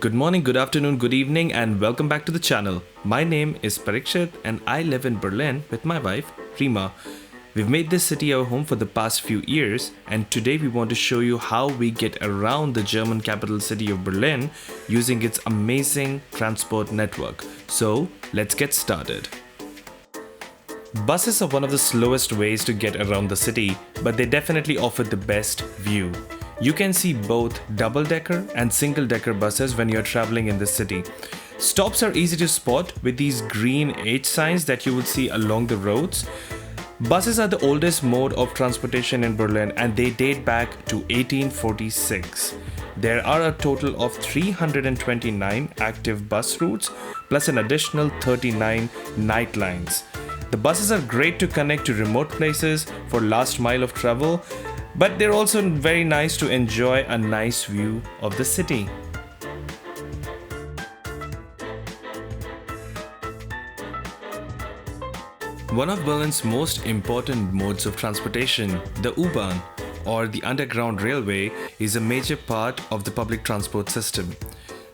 Good morning, good afternoon, good evening, and welcome back to the channel. My name is Parikshit and I live in Berlin with my wife, Rima. We've made this city our home for the past few years, and today we want to show you how we get around the German capital city of Berlin using its amazing transport network. So, let's get started. Buses are one of the slowest ways to get around the city, but they definitely offer the best view. You can see both double-decker and single-decker buses when you're traveling in the city. Stops are easy to spot with these green H signs that you would see along the roads. Buses are the oldest mode of transportation in Berlin and they date back to 1846. There are a total of 329 active bus routes plus an additional 39 night lines. The buses are great to connect to remote places for last mile of travel, but they're also very nice to enjoy a nice view of the city. One of Berlin's most important modes of transportation, the U-Bahn, or the underground railway, is a major part of the public transport system.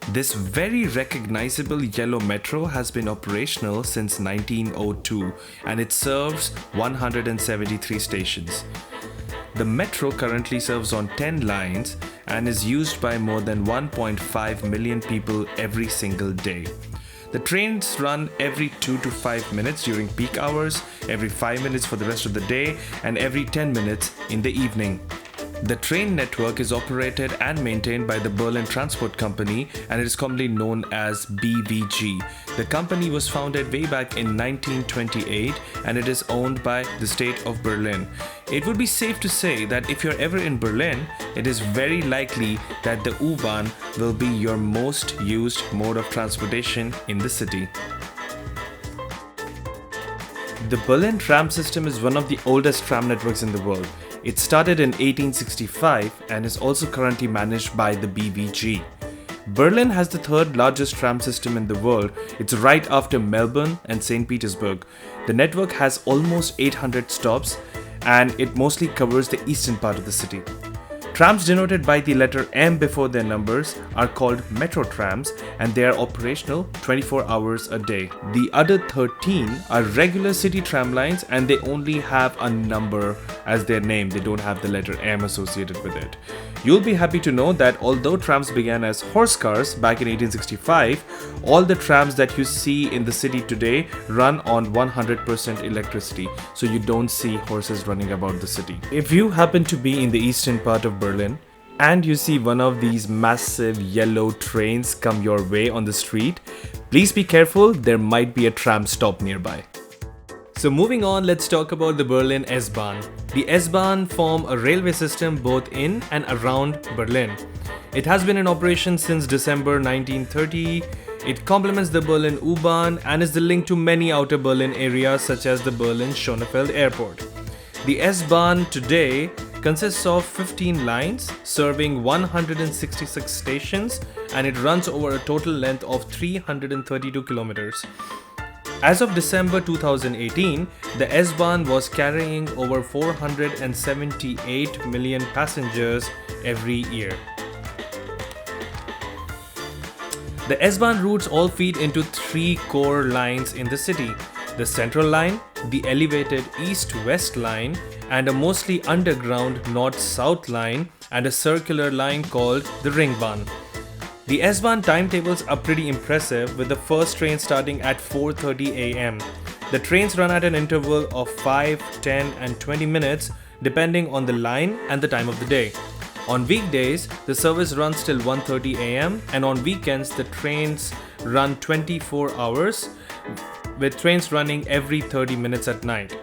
This very recognizable yellow metro has been operational since 1902 and it serves 173 stations. The metro currently serves on 10 lines and is used by more than 1.5 million people every single day. The trains run every 2 to 5 minutes during peak hours, every 5 minutes for the rest of the day, and every 10 minutes in the evening. The train network is operated and maintained by the Berlin Transport Company and it is commonly known as BVG. The company was founded way back in 1928 and it is owned by the state of Berlin. It would be safe to say that if you're ever in Berlin, it is very likely that the U-Bahn will be your most used mode of transportation in the city. The Berlin tram system is one of the oldest tram networks in the world. It started in 1865 and is also currently managed by the BVG. Berlin has the third largest tram system in the world. It's right after Melbourne and St. Petersburg. The network has almost 800 stops and it mostly covers the eastern part of the city. Trams denoted by the letter M before their numbers are called metro trams and they are operational 24 hours a day. The other 13 are regular city tram lines and they only have a number as their name. They don't have the letter M associated with it. You'll be happy to know that although trams began as horse cars back in 1865, all the trams that you see in the city today run on 100% electricity. So you don't see horses running about the city. If you happen to be in the eastern part of Berlin and you see one of these massive yellow trains come your way on the street, please be careful, there might be a tram stop nearby. So moving on, let's talk about the Berlin S-bahn. The S-bahn form a railway system both in and around Berlin. It has been in operation since December 1930. It complements the Berlin U-Bahn and is the link to many outer Berlin areas such as the Berlin Schönefeld Airport. The S-bahn today consists of 15 lines serving 166 stations and it runs over a total length of 332 kilometers. As of December 2018, the S-bahn was carrying over 478 million passengers every year. The S-bahn routes all feed into three core lines in the city: the Central Line, the elevated East-West Line, and a mostly underground North-South Line, and a circular line called the Ringbahn. The S-bahn timetables are pretty impressive, with the first train starting at 4:30 a.m. The trains run at an interval of 5, 10 and 20 minutes depending on the line and the time of the day. On weekdays, the service runs till 1:30 a.m. and on weekends the trains run 24 hours with trains running every 30 minutes at night.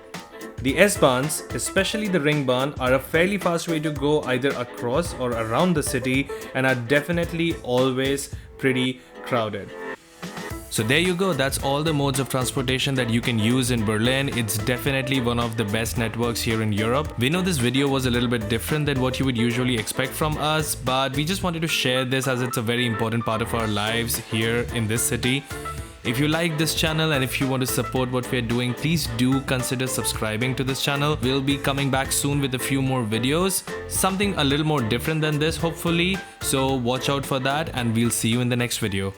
The S-bahns, especially the Ringbahn, are a fairly fast way to go either across or around the city and are definitely always pretty crowded. So there you go, that's all the modes of transportation that you can use in Berlin. It's definitely one of the best networks here in Europe. We know this video was a little bit different than what you would usually expect from us, but we just wanted to share this as it's a very important part of our lives here in this city. If you like this channel and if you want to support what we're doing, please do consider subscribing to this channel. We'll be coming back soon with a few more videos, something a little more different than this hopefully. So watch out for that and we'll see you in the next video.